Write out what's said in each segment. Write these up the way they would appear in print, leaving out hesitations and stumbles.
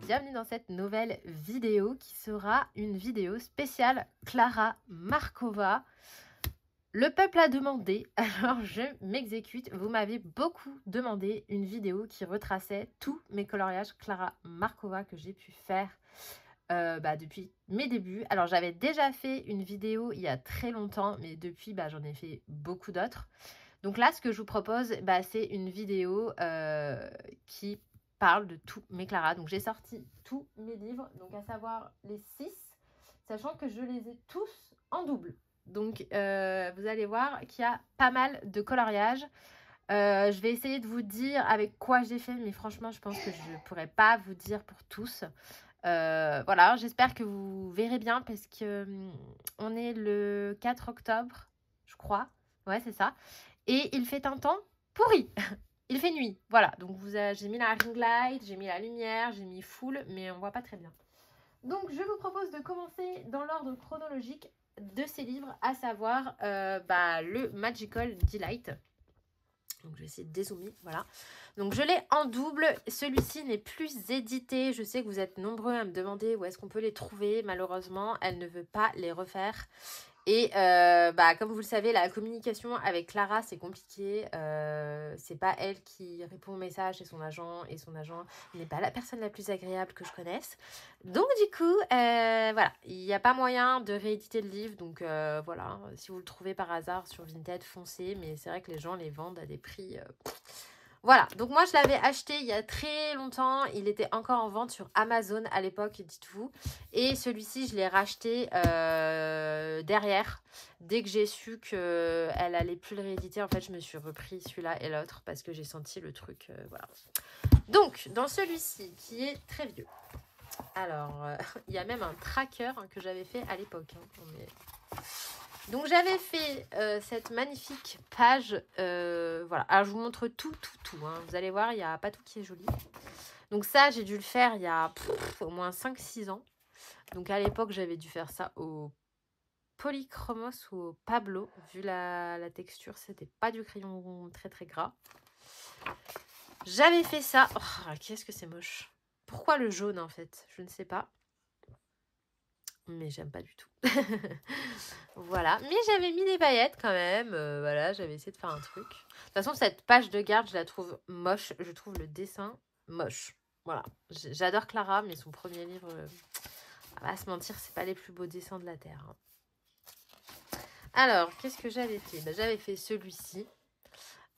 bienvenue dans cette nouvelle vidéo qui sera une vidéo spéciale Klara Markova. Le peuple a demandé, alors je m'exécute. Vous m'avez beaucoup demandé une vidéo qui retraçait tous mes coloriages Klara Markova que j'ai pu faire depuis mes débuts. Alors j'avais déjà fait une vidéo il y a très longtemps, mais depuis j'en ai fait beaucoup d'autres. Donc là, ce que je vous propose, c'est une vidéo qui parle de tous mes Klara. Donc j'ai sorti tous mes livres, donc à savoir les 6, sachant que je les ai tous en double. Donc vous allez voir qu'il y a pas mal de coloriage. Je vais essayer de vous dire avec quoi j'ai fait, mais franchement, je pense que je ne pourrais pas vous dire pour tous. Voilà, j'espère que vous verrez bien parce que on est le 4 octobre, je crois. Ouais, c'est ça. Et il fait un temps pourri. Il fait nuit. Voilà, donc j'ai mis la ring light, j'ai mis la lumière, j'ai mis full, mais on voit pas très bien. Donc je vous propose de commencer dans l'ordre chronologique de ces livres, à savoir le Magical Delight. Donc je vais essayer de dézoomer, voilà. Donc je l'ai en double, celui-ci n'est plus édité. Je sais que vous êtes nombreux à me demander où est-ce qu'on peut les trouver. Malheureusement, elle ne veut pas les refaire. Et comme vous le savez, la communication avec Klara, c'est compliqué. C'est pas elle qui répond aux messages, c'est son agent. Et son agent n'est pas la personne la plus agréable que je connaisse. Donc du coup, voilà, il n'y a pas moyen de rééditer le livre. Donc voilà, si vous le trouvez par hasard sur Vinted, foncez. Mais c'est vrai que les gens les vendent à des prix... Voilà, donc moi je l'avais acheté il y a très longtemps, il était encore en vente sur Amazon à l'époque, dites-vous. Et celui-ci, je l'ai racheté derrière. Dès que j'ai su qu'elle allait plus le rééditer, en fait, je me suis repris celui-là et l'autre parce que j'ai senti le truc, voilà. Donc, dans celui-ci, qui est très vieux. Alors, il y a même un tracker que j'avais fait à l'époque. Donc j'avais fait cette magnifique page, voilà. Alors je vous montre tout, hein. Vous allez voir, il n'y a pas tout qui est joli. Donc ça, j'ai dû le faire il y a au moins 5-6 ans. Donc à l'époque, j'avais dû faire ça au Polychromos ou au Pablo. Vu la texture, c'était pas du crayon très très gras. J'avais fait ça. Oh, qu'est-ce que c'est moche. Pourquoi le jaune en fait? Je ne sais pas. Mais j'aime pas du tout. Voilà, mais j'avais mis des paillettes quand même. Voilà, j'avais essayé de faire un truc. De toute façon, cette page de garde, je la trouve moche. Je trouve le dessin moche. Voilà, j'adore Klara, mais son premier livre, on va pas se mentir, c'est pas les plus beaux dessins de la Terre. Hein. Alors, qu'est-ce que j'avais fait? J'avais fait celui-ci.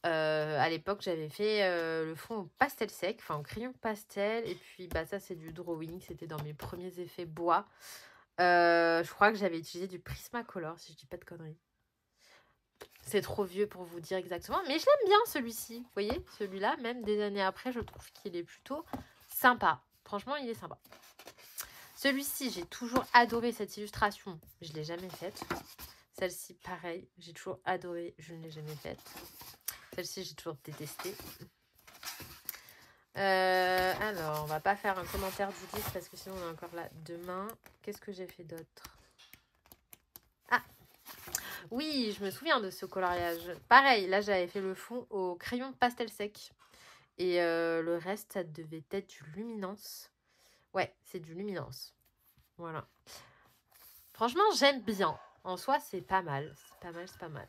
À l'époque, j'avais fait le fond au pastel sec, enfin au crayon pastel. Et puis, ça, c'est du drawing. C'était dans mes premiers effets bois. Je crois que j'avais utilisé du Prismacolor, si je dis pas de conneries. C'est trop vieux pour vous dire exactement, mais je l'aime bien celui-ci. Vous voyez, celui-là, même des années après, je trouve qu'il est plutôt sympa. Franchement, il est sympa. Celui-ci, j'ai toujours adoré cette illustration. Je ne l'ai jamais faite. Celle-ci, pareil, j'ai toujours adoré. Je ne l'ai jamais faite. Celle-ci, j'ai toujours détesté. Alors, on va pas faire un commentaire du livre parce que sinon on est encore là demain. Qu'est-ce que j'ai fait d'autre? Ah, oui, je me souviens de ce coloriage. Pareil, là j'avais fait le fond au crayon pastel sec. Et le reste, ça devait être du luminance. Ouais, c'est du luminance. Voilà. Franchement, j'aime bien. En soi, c'est pas mal. C'est pas mal, c'est pas mal.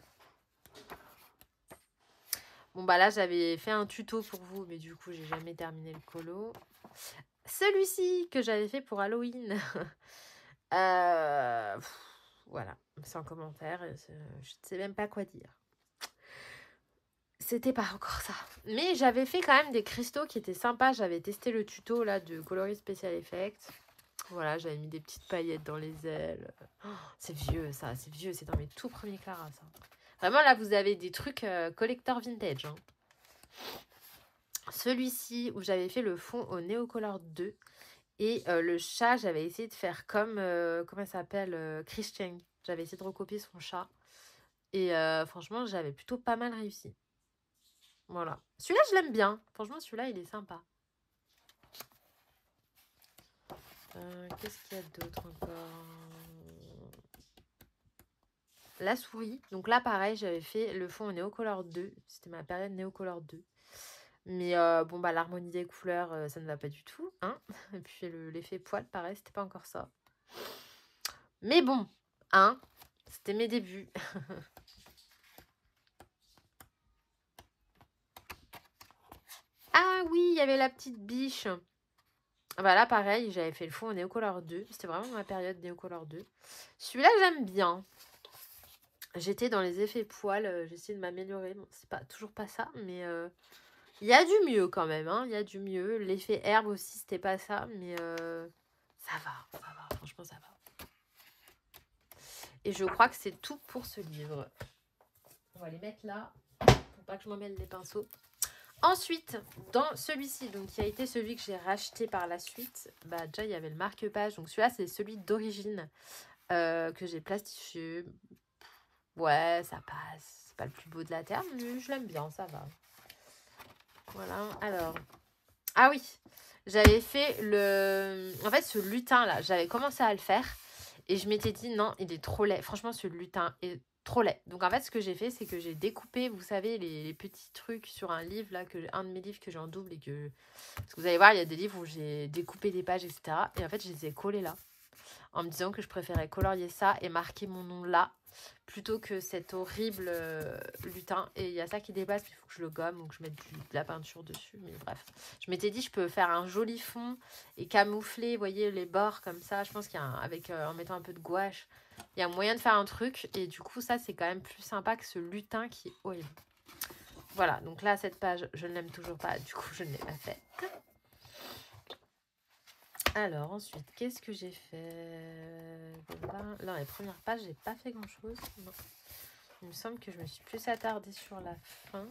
Bon, là, j'avais fait un tuto pour vous, mais du coup, j'ai jamais terminé le colo. Celui-ci que j'avais fait pour Halloween. Voilà, c'est en commentaire. Je ne sais même pas quoi dire. C'était pas encore ça. Mais j'avais fait quand même des cristaux qui étaient sympas. J'avais testé le tuto là de Coloris Special Effects. Voilà, j'avais mis des petites paillettes dans les ailes. Oh, c'est vieux ça, c'est vieux. C'est dans mes tout premiers Klara ça. Vraiment là, vous avez des trucs collector vintage. Hein. Celui-ci où j'avais fait le fond au Neocolor 2. Et le chat, j'avais essayé de faire comme, comment ça s'appelle, Chris Cheng. J'avais essayé de recopier son chat. Et franchement, j'avais plutôt pas mal réussi. Voilà. Celui-là, je l'aime bien. Franchement, celui-là, il est sympa. Qu'est-ce qu'il y a d'autre encore? La souris. Donc là, pareil, j'avais fait le fond au Neocolor 2. C'était ma période Neocolor 2. Mais bon, bah l'harmonie des couleurs, ça ne va pas du tout. Hein. Et puis l'effet poil, pareil, c'était pas encore ça. Mais bon, hein, c'était mes débuts. Ah oui, il y avait la petite biche. Voilà, pareil, j'avais fait le fond en Neocolor 2. C'était vraiment ma période Neocolor 2. Celui-là, j'aime bien. J'étais dans les effets poils, j'essayais de m'améliorer. Bon, c'est pas toujours pas ça, mais il y a du mieux quand même. Hein. Il y a du mieux. L'effet herbe aussi, c'était pas ça, mais ça va, franchement, ça va. Et je crois que c'est tout pour ce livre. On va les mettre là, pour pas que je m'en mêle les pinceaux. Ensuite, dans celui-ci, donc qui a été celui que j'ai racheté par la suite, bah déjà il y avait le marque-page. Donc celui-là, c'est celui d'origine que j'ai plastifié. Ouais, ça passe. C'est pas le plus beau de la terre, mais je l'aime bien, ça va. Voilà, alors. Ah oui, j'avais fait le... En fait, ce lutin là, j'avais commencé à le faire. Et je m'étais dit, non, il est trop laid. Franchement, ce lutin est trop laid. Donc en fait, ce que j'ai fait, c'est que j'ai découpé, vous savez, les petits trucs sur un livre, là, un de mes livres que j'ai en double. Et que... Parce que vous allez voir, il y a des livres où j'ai découpé des pages, etc. Et en fait, je les ai collés là. En me disant que je préférais colorier ça et marquer mon nom là. Plutôt que cet horrible lutin. Et il y a ça qui dépasse, il faut que je le gomme ou que je mette de la peinture dessus. Mais bref, je m'étais dit, je peux faire un joli fond et camoufler, vous voyez, les bords comme ça. Je pense qu'avec en mettant un peu de gouache, il y a moyen de faire un truc. Et du coup, ça, c'est quand même plus sympa que ce lutin qui est horrible. Voilà, donc là, cette page, je ne l'aime toujours pas. Du coup, je ne l'ai pas faite. Alors, ensuite, qu'est-ce que j'ai fait? Là, les premières pages, j'ai pas fait grand-chose. Il me semble que je me suis plus attardée sur la fin.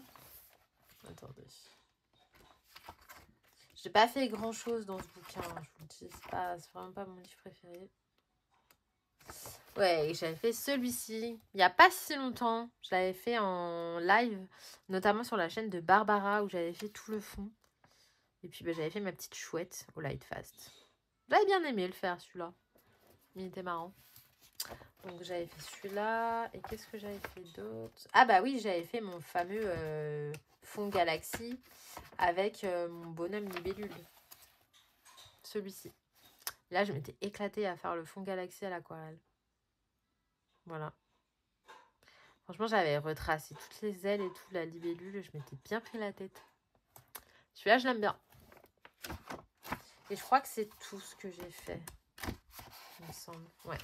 Attendez. J'ai pas fait grand-chose dans ce bouquin, je vous le dis. C'est vraiment pas mon livre préféré. Ouais, j'avais fait celui-ci il y a pas si longtemps. Je l'avais fait en live, notamment sur la chaîne de Barbara, où j'avais fait tout le fond. Et puis, j'avais fait ma petite chouette au Lightfast. J'avais bien aimé le faire, celui-là. Il était marrant. Donc j'avais fait celui-là. Et qu'est-ce que j'avais fait d'autre? Ah bah oui, j'avais fait mon fameux fond Galaxy avec mon bonhomme libellule. Celui-ci. Là, je m'étais éclatée à faire le fond Galaxy à l'aquarelle. Voilà. Franchement, j'avais retracé toutes les ailes et tout, la libellule. Je m'étais bien pris la tête. Celui-là, je l'aime bien. Et je crois que c'est tout ce que j'ai fait. Il me semble. Ouais.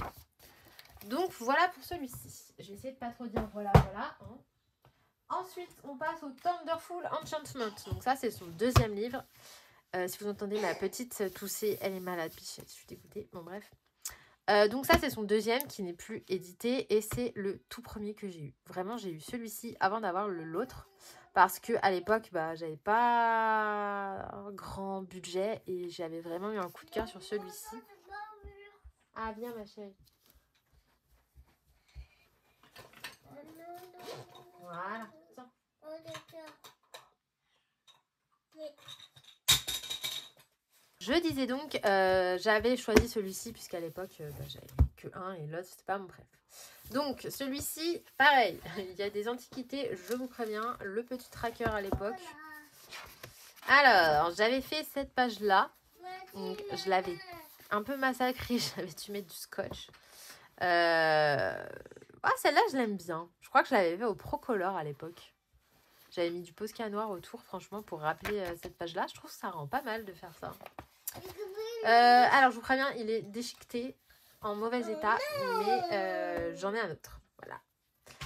Donc, voilà pour celui-ci. Je vais essayer de pas trop dire voilà. Hein. Ensuite, on passe au Thunderful Enchantment. Donc ça, c'est son deuxième livre. Si vous entendez ma petite tousser, elle est malade, bichette. Je suis dégoûtée. Bon, bref. Donc ça, c'est son deuxième qui n'est plus édité. Et c'est le tout premier que j'ai eu. Vraiment, j'ai eu celui-ci avant d'avoir l'autre. Parce qu'à l'époque, j'avais pas un grand budget. Et j'avais vraiment eu un coup de cœur sur celui-ci. Ah, viens, ma chérie. Voilà. Tiens. Je disais donc, j'avais choisi celui-ci puisqu'à l'époque, j'avais que un et l'autre, c'était pas mon préf. Donc, celui-ci, pareil, il y a des antiquités, je vous préviens, le petit tracker à l'époque. Alors, j'avais fait cette page-là, donc je l'avais un peu massacrée, j'avais dû mettre du scotch. Celle-là, je l'aime bien. Je crois que je l'avais fait au Procolor à l'époque. J'avais mis du Posca noir autour, franchement, pour rappeler cette page-là. Je trouve que ça rend pas mal de faire ça. Alors, je vous préviens, il est déchiqueté, en mauvais état, mais j'en ai un autre. Voilà.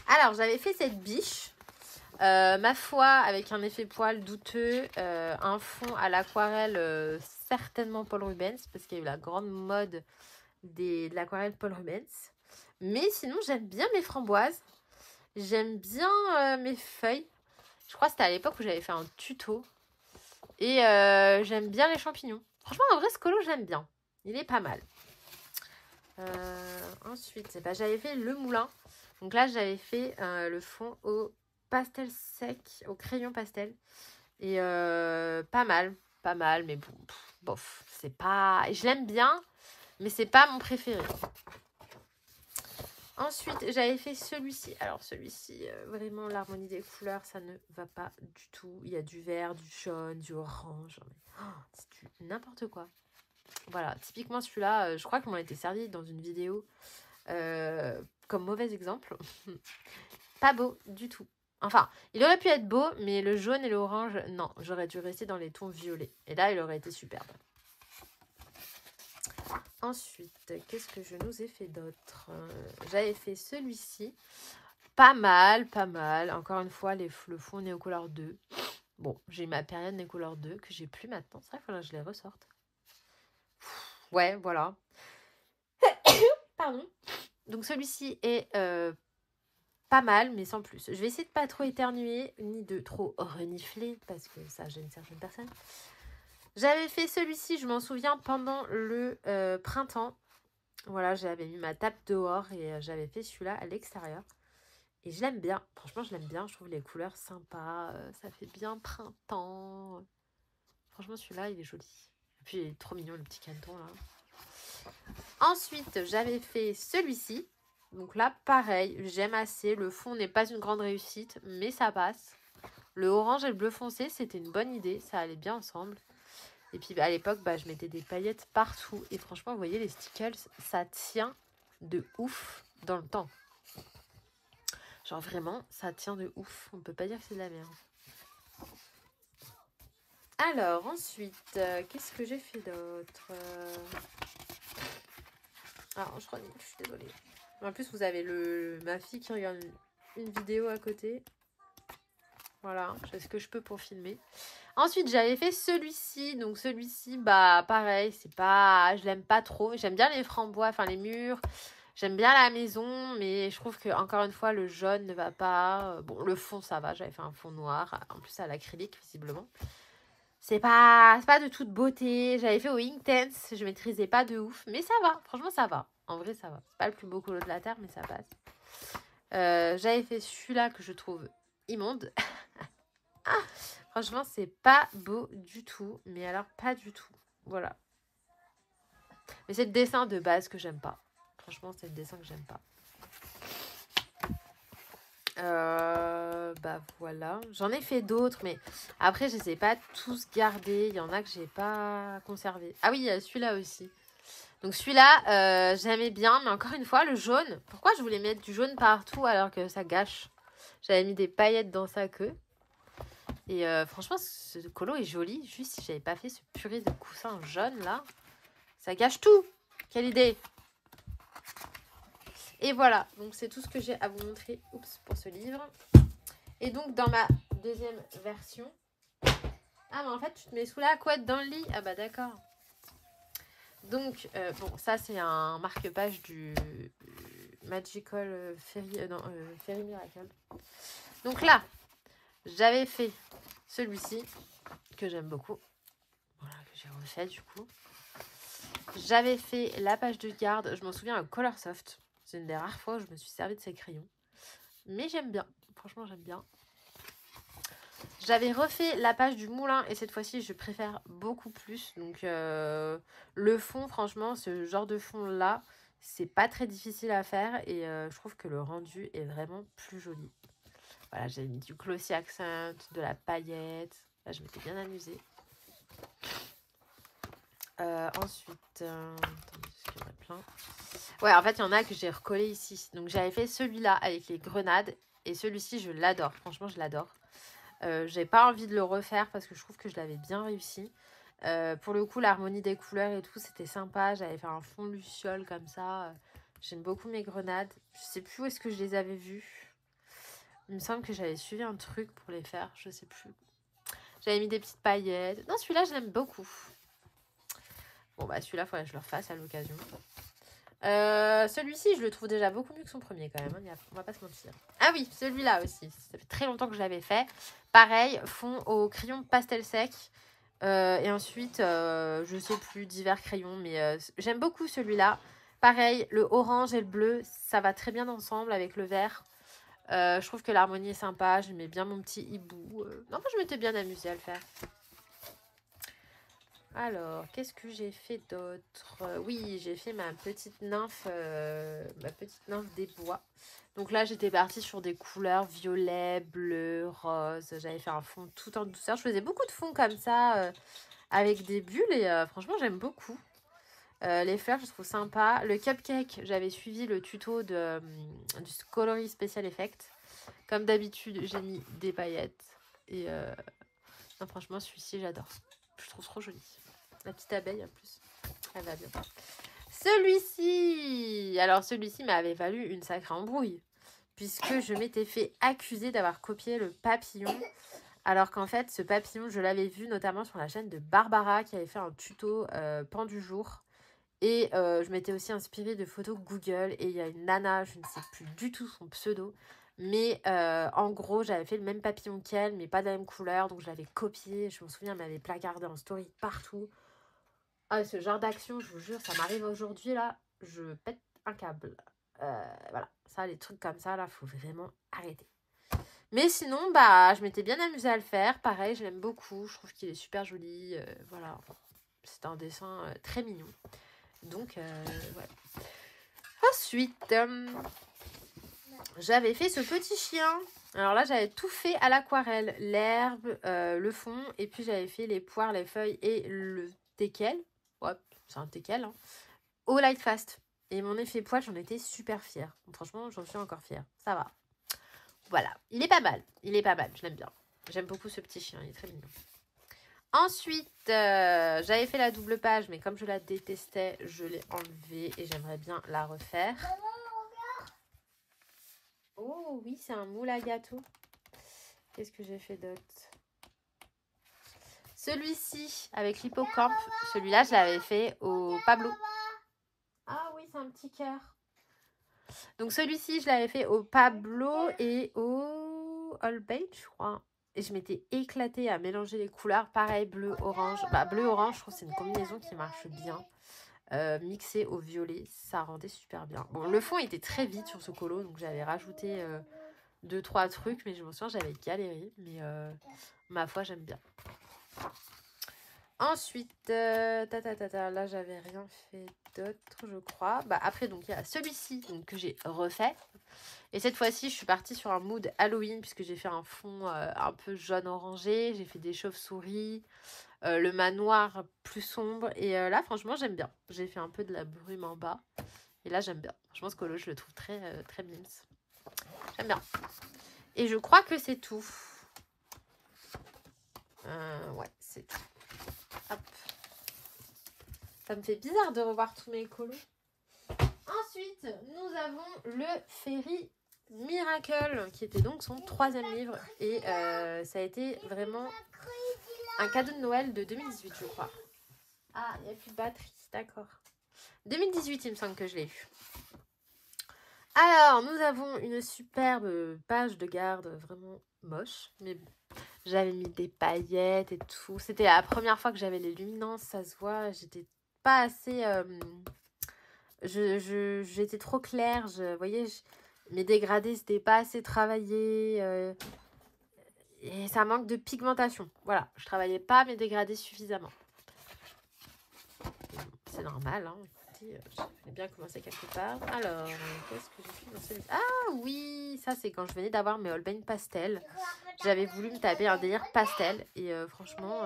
Alors, j'avais fait cette biche. Ma foi, avec un effet poil douteux, un fond à l'aquarelle, certainement Paul Rubens, parce qu'il y a eu la grande mode de l'aquarelle Paul Rubens. Mais sinon, j'aime bien mes framboises. J'aime bien mes feuilles. Je crois que c'était à l'époque où j'avais fait un tuto. Et j'aime bien les champignons. Franchement, en vrai, ce colo, j'aime bien. Il est pas mal. Ensuite, j'avais fait le moulin. Donc là, j'avais fait le fond au pastel sec, au crayon pastel. Et pas mal, mais bon, bof. C'est pas... Je l'aime bien, mais c'est pas mon préféré. Ensuite, j'avais fait celui-ci. Alors, celui-ci, vraiment, l'harmonie des couleurs, ça ne va pas du tout. Il y a du vert, du jaune, du orange. C'est du n'importe quoi. Voilà, typiquement celui-là, je crois qu'il m'a été servi dans une vidéo comme mauvais exemple. Pas beau du tout. Enfin, il aurait pu être beau, mais le jaune et l'orange, non. J'aurais dû rester dans les tons violets. Et là, il aurait été superbe. Ensuite, qu'est-ce que je nous ai fait d'autre? J'avais fait celui-ci. Pas mal, pas mal. Encore une fois, le fond Néocolor 2. Bon, j'ai ma période Néocolor 2 que j'ai plus maintenant. C'est vrai qu'il faudrait que je les ressorte. Ouais, voilà. Pardon. Donc celui-ci est pas mal, mais sans plus. Je vais essayer de pas trop éternuer, ni de trop renifler, parce que ça gêne certaines personnes. J'avais fait celui-ci, je m'en souviens, pendant le printemps. Voilà, j'avais mis ma table dehors et j'avais fait celui-là à l'extérieur. Et je l'aime bien. Franchement, je l'aime bien. Je trouve les couleurs sympas. Ça fait bien printemps. Franchement, celui-là, il est joli. Et puis, il est trop mignon, le petit caneton, là. Ensuite, j'avais fait celui-ci. Donc là, pareil, j'aime assez. Le fond n'est pas une grande réussite, mais ça passe. Le orange et le bleu foncé, c'était une bonne idée. Ça allait bien ensemble. Et puis, à l'époque, je mettais des paillettes partout. Et franchement, vous voyez, les stickers, ça tient de ouf dans le temps. Genre vraiment, ça tient de ouf. On peut pas dire que c'est de la merde. Alors, ensuite, qu'est-ce que j'ai fait d'autre? Ah, je crois que je suis désolée. En plus, vous avez ma fille qui regarde une vidéo à côté. Voilà, je fais ce que je peux pour filmer. Ensuite, j'avais fait celui-ci. Donc, celui-ci, pareil, c'est pas... Je l'aime pas trop. J'aime bien les frambois, enfin les murs. J'aime bien la maison, mais je trouve que encore une fois, le jaune ne va pas. Bon, le fond, ça va. J'avais fait un fond noir. En plus, à l'acrylique, visiblement. C'est pas de toute beauté. J'avais fait au Inktense. Je maîtrisais pas de ouf. Mais ça va. Franchement, ça va. En vrai, ça va. C'est pas le plus beau colo de la Terre, mais ça passe. J'avais fait celui-là que je trouve immonde. Franchement, c'est pas beau du tout. Mais alors, pas du tout. Voilà. Mais c'est le dessin de base que j'aime pas. Franchement, c'est le dessin que j'aime pas. Voilà. J'en ai fait d'autres, mais après, je ne les ai pas tous gardés. Il y en a que j'ai pas conservé. Ah oui, il y a celui-là aussi. Donc celui-là, j'aimais bien, mais encore une fois, le jaune. Pourquoi je voulais mettre du jaune partout alors que ça gâche? J'avais mis des paillettes dans sa queue. Et franchement, ce colo est joli. Juste si j'avais pas fait ce purée de coussin jaune là, ça gâche tout. Quelle idée! Et voilà, donc c'est tout ce que j'ai à vous montrer pour ce livre. Et donc dans ma deuxième version... Ah mais en fait tu te mets sous la couette dans le lit. Ah bah d'accord. Donc bon ça c'est un marque-page du Magical Fairy Miracle. Donc là j'avais fait celui-ci que j'aime beaucoup. Voilà, que j'ai refait du coup. J'avais fait la page de garde, je m'en souviens, un Coloursoft. C'est une des rares fois où je me suis servi de ces crayons. Mais j'aime bien. Franchement, j'aime bien. J'avais refait la page du moulin. Et cette fois-ci, je préfère beaucoup plus. Donc, le fond, franchement, ce genre de fond-là, c'est pas très difficile à faire. Et je trouve que le rendu est vraiment plus joli. Voilà, j'ai mis du glossy accent, de la paillette. Là, je m'étais bien amusée. Ensuite, attendez, parce qu'il y en a plein. Ouais, en fait, il y en a que j'ai recollé ici. Donc, j'avais fait celui-là avec les grenades. Et celui-ci, je l'adore. Franchement, je l'adore. J'ai pas envie de le refaire parce que je trouve que je l'avais bien réussi. Pour le coup, l'harmonie des couleurs et tout, c'était sympa. J'avais fait un fond luciole comme ça. J'aime beaucoup mes grenades. Je sais plus où est-ce que je les avais vues. Il me semble que j'avais suivi un truc pour les faire. Je sais plus. J'avais mis des petites paillettes. Non, celui-là, je l'aime beaucoup. Bon, bah celui-là, il faudrait que je le refasse à l'occasion. Celui-ci, je le trouve déjà beaucoup mieux que son premier quand même. Hein. On va pas se mentir. Ah oui, celui-là aussi. Ça fait très longtemps que je l'avais fait. Pareil, fond au crayon pastel sec. Et ensuite, je sais plus, divers crayons. Mais j'aime beaucoup celui-là. Pareil, le orange et le bleu, ça va très bien ensemble avec le vert. Je trouve que l'harmonie est sympa. J'aimais bien mon petit hibou. Non, moi, je m'étais bien amusée à le faire. Alors, qu'est-ce que j'ai fait d'autre? Oui, j'ai fait ma petite nymphe des bois. Donc là, j'étais partie sur des couleurs violet, bleu, rose. J'avais fait un fond tout en douceur. Je faisais beaucoup de fonds comme ça, avec des bulles. Et franchement, j'aime beaucoup. Les fleurs, je trouve sympa. Le cupcake, j'avais suivi le tuto du Coloris Special Effect. Comme d'habitude, j'ai mis des paillettes. Et non, franchement, celui-ci, j'adore. Je trouve trop joli. La petite abeille, en plus. Elle va bien. Celui-ci. Alors, celui-ci m'avait valu une sacrée embrouille. Puisque je m'étais fait accuser d'avoir copié le papillon. Alors qu'en fait, ce papillon, je l'avais vu notamment sur la chaîne de Barbara qui avait fait un tuto pan du jour. Et je m'étais aussi inspirée de photos Google. Et il y a une nana, je ne sais plus du tout son pseudo. Mais en gros, j'avais fait le même papillon qu'elle, mais pas de la même couleur. Donc je l'avais copié. Je me souviens, elle m'avait placardé en story partout. Ah, ce genre d'action, je vous jure, ça m'arrive aujourd'hui, là. Je pète un câble. Voilà, ça, les trucs comme ça, là, faut vraiment arrêter. Mais sinon, bah, je m'étais bien amusée à le faire. Pareil, je l'aime beaucoup. Je trouve qu'il est super joli. Voilà, c'est un dessin très mignon. Donc, voilà. Ensuite, j'avais fait ce petit chien. Alors là, j'avais tout fait à l'aquarelle. L'herbe, le fond. Et puis, j'avais fait les poires, les feuilles et le teckel. Ouais, c'est un teckel. Hein, au Light Fast. Et mon effet poil, j'en étais super fière. Donc, franchement, j'en suis encore fière. Ça va. Voilà. Il est pas mal. Il est pas mal. Je l'aime bien. J'aime beaucoup ce petit chien. Il est très mignon. Ensuite, j'avais fait la double page, mais comme je la détestais, je l'ai enlevée et j'aimerais bien la refaire. Oh oui, c'est un moule à gâteau. Qu'est-ce que j'ai fait d'autre? Celui-ci, avec l'hippocampe, celui-là, je l'avais fait au Pablo. Ah oui, c'est un petit cœur. Donc celui-ci, je l'avais fait au Pablo et au All Beige, je crois. Et je m'étais éclatée à mélanger les couleurs. Pareil, bleu, orange. Bah, bleu, orange, je trouve que c'est une combinaison qui marche bien. Mixé au violet, ça rendait super bien. Bon, le fond était très vite sur ce colo, donc j'avais rajouté 2-3 trucs, mais je me souviens, j'avais galéré. Mais ma foi, j'aime bien. Ensuite, là, j'avais rien fait d'autre, je crois. Bah, après, donc, il y a celui-ci que j'ai refait. Et cette fois-ci, je suis partie sur un mood Halloween, puisque j'ai fait un fond un peu jaune-orangé. J'ai fait des chauves-souris, le manoir plus sombre. Et là, franchement, j'aime bien. J'ai fait un peu de la brume en bas. Et là, j'aime bien. Franchement, ce colo, je le trouve très, très mimes. J'aime bien. Et je crois que c'est tout. Ouais, c'est tout. Hop. Ça me fait bizarre de revoir tous mes colos. Ensuite, nous avons le Fairy Miracle, qui était donc son 3e livre. Et ça a été vraiment un cadeau de Noël de 2018, je crois. Ah, il n'y a plus de batterie, d'accord. 2018, il me semble que je l'ai eu. Alors, nous avons une superbe page de garde, vraiment moche. Mais bon, j'avais mis des paillettes et tout. C'était la première fois que j'avais les luminances, ça se voit. J'étais pas assez... j'étais trop claire. Vous voyez, mes dégradés, c'était pas assez travaillé. Et ça manque de pigmentation. Voilà, je travaillais pas mes dégradés suffisamment. C'est normal, hein. J'ai bien commencé quelque part. Alors, qu'est-ce que j'ai fait dans celui-ci? Ah oui, ça c'est quand je venais d'avoir mes Holbein pastel. J'avais voulu me taper un délire pastel. Et franchement,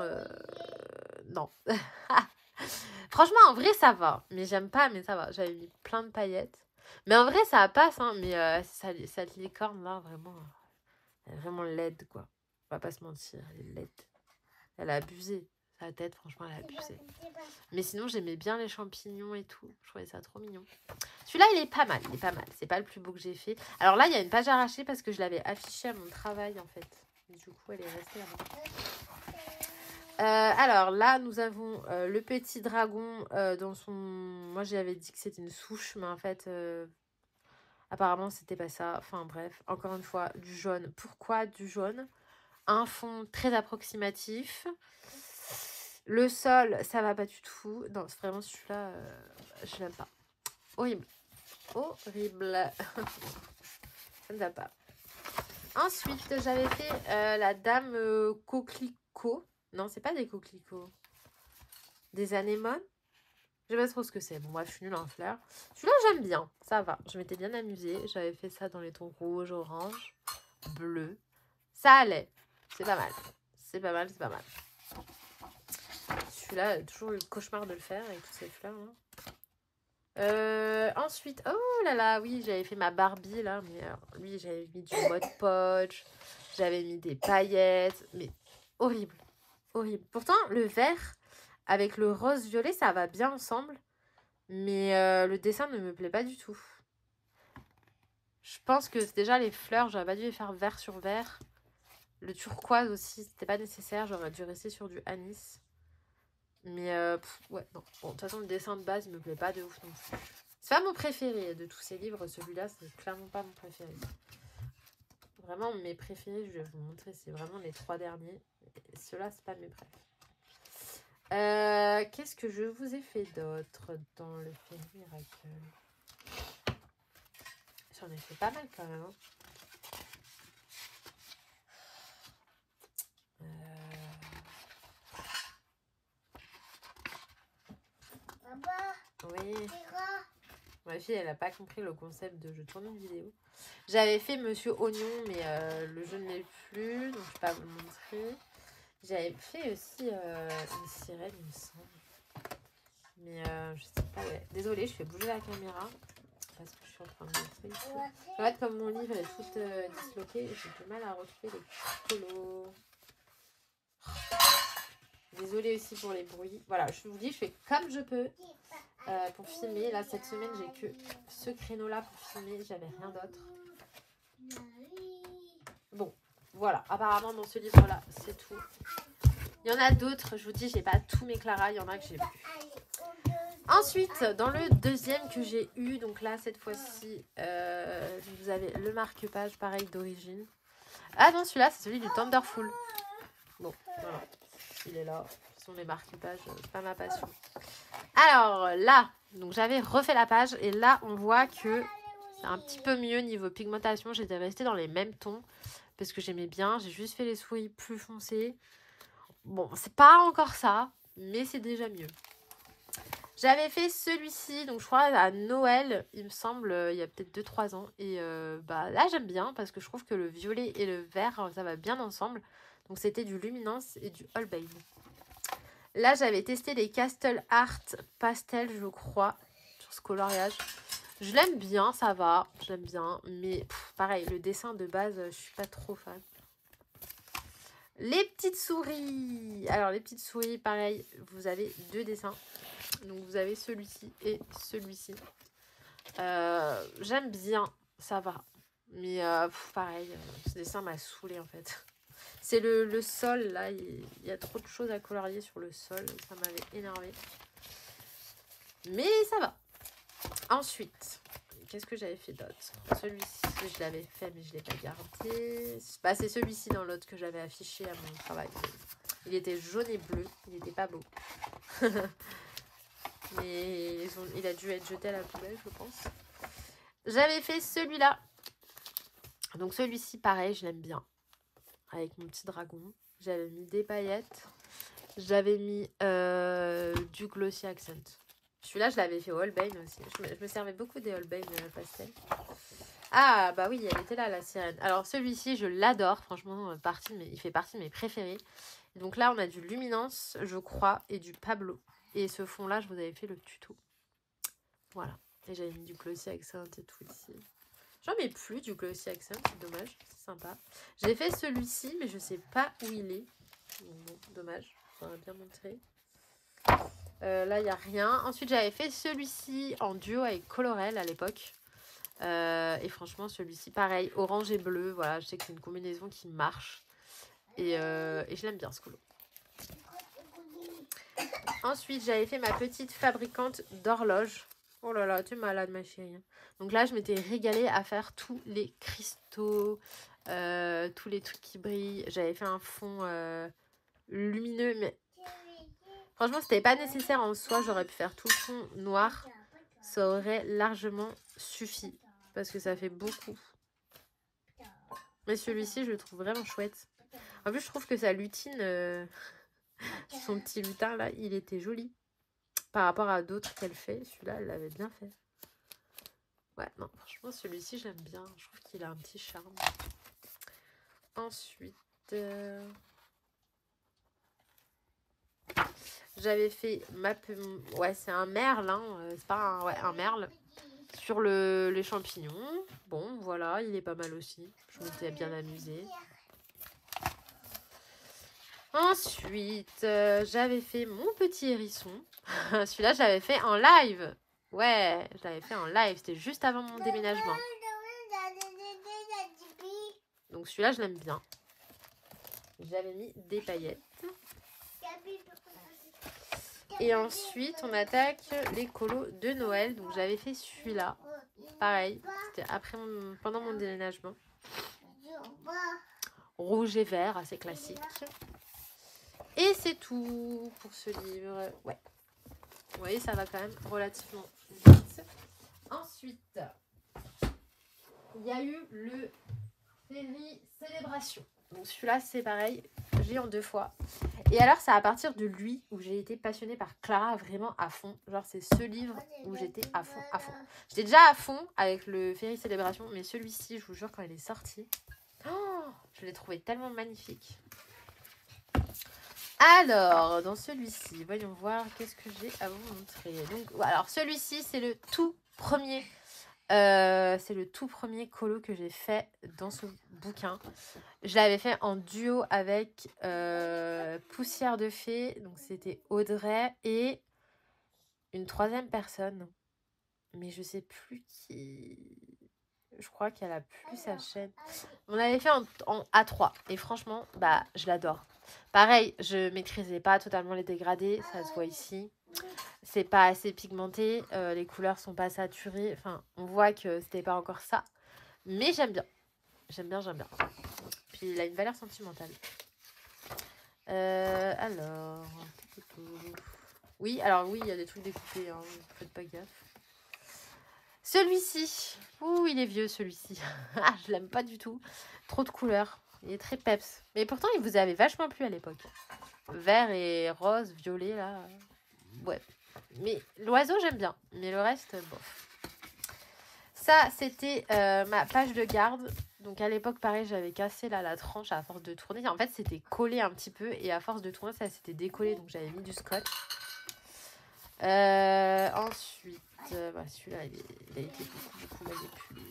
non. Franchement, en vrai, ça va. Mais j'aime pas, mais ça va. J'avais mis plein de paillettes. Mais en vrai, ça passe, hein. Mais ça licorne, là, vraiment... Elle est vraiment laide, quoi. On va pas se mentir, elle est laide. Elle a abusé. Sa tête, franchement, elle a abusé. Mais sinon, j'aimais bien les champignons et tout. Je trouvais ça trop mignon. Celui-là, il est pas mal. Il est pas mal. C'est pas le plus beau que j'ai fait. Alors là, il y a une page arrachée parce que je l'avais affichée à mon travail, en fait. Et du coup, elle est restée là-bas. Alors là, nous avons le petit dragon dans son... Moi, j'avais dit que c'était une souche, mais en fait... Apparemment, c'était pas ça. Enfin, bref. Encore une fois, du jaune. Pourquoi du jaune? Un fond très approximatif. Le sol, ça va pas du tout. Non, c'est vraiment celui-là, je l'aime pas. Horrible. Horrible. Ça ne va pas. Ensuite, j'avais fait la dame coquelicot. Non, c'est pas des coquelicots. Des anémones. Je sais pas trop ce que c'est. Bon, bref, je suis nulle en fleurs. Celui-là, j'aime bien. Ça va. Je m'étais bien amusée. J'avais fait ça dans les tons rouge, orange, bleu. Ça allait. C'est pas mal. C'est pas mal, c'est pas mal. Celui-là, toujours le cauchemar de le faire avec toutes ces fleurs. Hein. Ensuite, oh là là, oui, j'avais fait ma Barbie là. Mais alors, lui, j'avais mis du Mod Podge. J'avais mis des paillettes. Mais horrible. Horrible. Pourtant, le vert avec le rose-violet, ça va bien ensemble. Mais le dessin ne me plaît pas du tout. Je pense que déjà les fleurs, j'aurais pas dû les faire vert sur vert. Le turquoise aussi, c'était pas nécessaire. J'aurais dû rester sur du anis. Mais ouais, non. Bon, de toute façon, le dessin de base, il me plaît pas de ouf non plus. C'est pas mon préféré de tous ces livres. Celui-là, c'est clairement pas mon préféré. Vraiment, mes préférés, je vais vous montrer, c'est vraiment les 3 derniers. Ceux-là, c'est pas mes préférés. Qu'est-ce que je vous ai fait d'autre dans le Fairy Miracle? J'en ai fait pas mal quand même. Hein. Oui. Ma fille, elle n'a pas compris le concept de je tourne une vidéo. J'avais fait Monsieur Oignon, mais le jeu ne l'est plus, donc je ne vais pas vous le montrer. J'avais fait aussi une sirène, il me semble. Mais je sais pas, ouais. Désolée, je fais bouger la caméra. Parce que je suis en train de montrer ici. En fait, comme mon livre est tout disloqué, j'ai du mal à retrouver les colos. Désolée aussi pour les bruits. Voilà, je vous dis, je fais comme je peux pour filmer. Là, cette semaine, j'ai que ce créneau-là pour filmer. J'avais rien d'autre. Bon, voilà. Apparemment, dans ce livre-là, c'est tout. Il y en a d'autres. Je vous dis, j'ai pas tous mes Clara. Il y en a que j'ai vu. Ensuite, dans le deuxième que j'ai eu, donc là, cette fois-ci, vous avez le marque-page, pareil, d'origine. Ah non, celui-là, c'est celui du Thunderful. Bon, voilà. Il est là. Ce sont les marque-pages, c'est pas ma passion. Alors là, donc j'avais refait la page et là, on voit que c'est un petit peu mieux niveau pigmentation. J'étais restée dans les mêmes tons parce que j'aimais bien. J'ai juste fait les souris plus foncées. Bon, c'est pas encore ça, mais c'est déjà mieux. J'avais fait celui-ci, donc je crois à Noël, il me semble, il y a peut-être 2-3 ans. Et bah là, j'aime bien parce que je trouve que le violet et le vert, ça va bien ensemble. Donc c'était du Luminance et du Holbein. Là, j'avais testé les Castle Art Pastel, je crois, sur ce coloriage. Je l'aime bien, ça va, j'aime bien. Mais pareil, le dessin de base, je suis pas trop fan. Les petites souris. Alors, les petites souris, pareil, vous avez 2 dessins. Donc, vous avez celui-ci et celui-ci. J'aime bien, ça va. Mais pareil, ce dessin m'a saoulée en fait. C'est le sol, là, il y a trop de choses à colorier sur le sol. Ça m'avait énervé. Mais ça va. Ensuite, qu'est-ce que j'avais fait d'autre? Celui-ci, je l'avais fait, mais je ne l'ai pas gardé. Bah, c'est celui-ci dans l'autre que j'avais affiché à mon travail. Il était jaune et bleu. Il n'était pas beau. Mais il a dû être jeté à la poubelle, je pense. J'avais fait celui-là. Donc celui-ci, pareil, je l'aime bien. Avec mon petit dragon. J'avais mis des paillettes. J'avais mis du Glossy Accent. Celui-là, je l'avais fait au Holbein aussi. Je me servais beaucoup des Holbein pastel. Ah, bah oui, elle était là, la sirène. Alors, celui-ci, je l'adore. Franchement, il fait partie de mes préférés. Et donc là, on a du Luminance, je crois, et du Pablo. Et ce fond-là, je vous avais fait le tuto. Voilà. Et j'avais mis du Glossy Accent et tout ici. J'en mets plus du Glossy Accent, c'est dommage. C'est sympa. J'ai fait celui-ci, mais je sais pas où il est. Bon, dommage. J'aurais bien montré. Là, il n'y a rien. Ensuite, j'avais fait celui-ci en duo avec Colorel à l'époque. Et franchement, celui-ci, pareil, orange et bleu. Voilà, je sais que c'est une combinaison qui marche. Et je l'aime bien, ce colo. Ensuite, j'avais fait ma petite fabricante d'horloges. Oh là là, tu es malade, ma chérie. Donc là, je m'étais régalée à faire tous les cristaux, tous les trucs qui brillent. J'avais fait un fond lumineux, mais franchement, c'était pas nécessaire en soi. J'aurais pu faire tout le fond noir. Ça aurait largement suffi. Parce que ça fait beaucoup. Mais celui-ci, je le trouve vraiment chouette. En plus, je trouve que ça lutine Son petit lutin, là, il était joli. Par rapport à d'autres qu'elle fait, celui-là, elle l'avait bien fait. Ouais, non, franchement, celui-ci, j'aime bien. Je trouve qu'il a un petit charme. Ensuite, j'avais fait ma... Ouais, c'est un merle, hein. C'est pas un... Ouais, un merle. Sur les champignons. Bon, voilà, il est pas mal aussi. Je m'étais bien amusée. Ensuite, j'avais fait mon petit hérisson. Celui-là, j'avais fait en live. Ouais, je l'avais fait en live. C'était juste avant mon déménagement. Donc celui-là, je l'aime bien. J'avais mis des paillettes. Et ensuite, on attaque les colos de Noël. Donc j'avais fait celui-là. Pareil, c'était pendant mon déménagement. Rouge et vert, assez classique. Et c'est tout pour ce livre. Ouais. Vous voyez, ça va quand même relativement vite. Ensuite, il y a eu le Fairy Célébration. Donc celui-là, c'est pareil, j'ai en 2 fois. Et alors, c'est à partir de lui où j'ai été passionnée par Clara vraiment à fond. Genre, c'est ce livre où j'étais à fond, à fond. J'étais déjà à fond avec le Fairy Célébration, mais celui-ci, je vous jure, quand il est sorti, je l'ai trouvé tellement magnifique. Alors, dans celui-ci, voyons voir qu'est-ce que j'ai à vous montrer. Donc, alors, celui-ci, c'est le tout premier. C'est le tout premier colo que j'ai fait dans ce bouquin. Je l'avais fait en duo avec Poussière de Fée. Donc, c'était Audrey et une 3e personne. Mais je sais plus qui... Je crois qu'elle a plus sa chaîne. On l'avait fait en A3. Et franchement, bah, je l'adore. Pareil, je maîtrisais pas totalement les dégradés. Ça se voit ici. C'est pas assez pigmenté. Les couleurs sont pas saturées. Enfin, on voit que c'était pas encore ça. Mais j'aime bien. J'aime bien, j'aime bien. Puis il a une valeur sentimentale. Alors... Oui, alors oui, il y a des trucs découpés. Hein, faites pas gaffe. Celui-ci. Ouh, il est vieux celui-ci. Je l'aime pas du tout. Trop de couleurs. Il est très peps. Mais pourtant, il vous avait vachement plu à l'époque. Vert et rose, violet, là. Ouais. Mais l'oiseau, j'aime bien. Mais le reste, bof. Ça, c'était ma page de garde. Donc, à l'époque, pareil, j'avais cassé là, la tranche à force de tourner. En fait, c'était collé un petit peu. Et à force de tourner, ça s'était décollé. Donc, j'avais mis du scotch. Ensuite, bah, celui-là, il a été beaucoup manipulé.